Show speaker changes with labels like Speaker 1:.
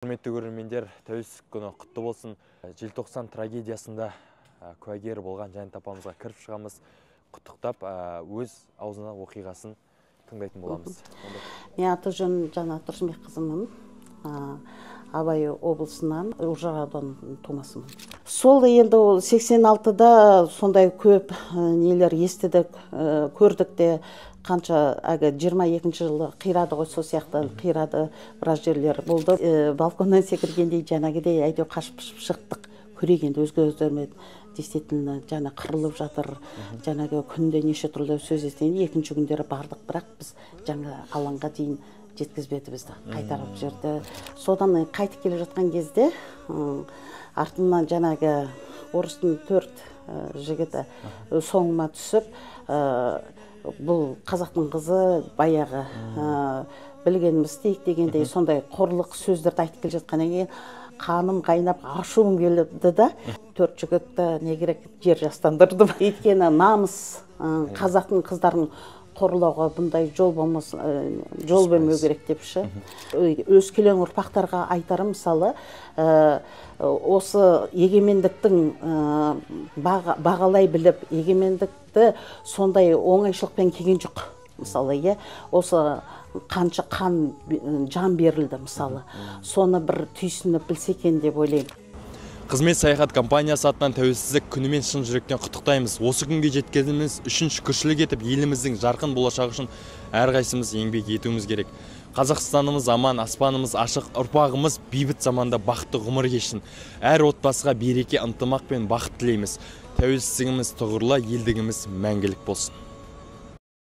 Speaker 1: Құрметті көрермендер, тәуелсіздік күні құтты болсын. Желтоқсан трагедиясында куәгер болған Жанат апамызға кіріп шығамыз, құттықтап, өз аузынан оқиғасын тыңдайтын боламыз.
Speaker 2: Мен аты-жөнім Жанат Тұрсынбекқызымын. Абай облысынан Ужар ауданының тумасымын. Сол енді 86-да сондай көп нелер естідік, көрдік те, қанша 22-ші жылы қирады ғой, сол сияқты қирады, біраз жерлер болды. Балконнан секіргендей жаңағыдай әйдеу қашып шықтық, көрегенде өзге-өздерімен действительно жаңа қырылып жатыр, жаңағы күнде неше түрлі сөз естігенде, екінші күндері бардық, бірақ біз жаңа алаңға дейін жеткізбеді бізді, қайтарып жерді. Содан қайтып келе жатқан кезде артынан жаңағы орыстың 4 жігіті соңыма түсіп, бұл қазақтың қызы баяғы білгеніміз істейік дегендей сондай қорлық сөздерді айтып келе жатқаннан кейін қаным қайнап ашуым келді да, 4 жігітті не керек жер жастандырдым. Өйткені намыс қазақтың қыздарын қорлауға бұндай жол болмас, жол бермеу керек депші. Өскелең ұрпақтарға айтарым, мысалы, осы егемендіктің бағалай біліп, егемендікті сондай оңайшылықпен келген жоқ. Мысалы, осы қанша қан жан берілді, мысалы. Соны бір түйсініп білсе екен деп ойлаймын.
Speaker 1: Қызмет саяхат компаниясы атынан тәуелсіздік күнімен шын жүректен құттықтаймыз. Осы күнге жеткеніміз үшін шүкіршілік етіп, еліміздің жарқын болашағы үшін әрқайсымыз еңбек етуіміз керек. Қазақстанымыз аман, аспанымыз ашық, ұрпағымыз бейбіт заманда бақытты ғұмыр кешсін. Әр отбасыға береке, ынтымақ пен бақыт тілейміз. Тәуелсіздігіміз тұғырлы, елдігіміз мәңгілік болсын.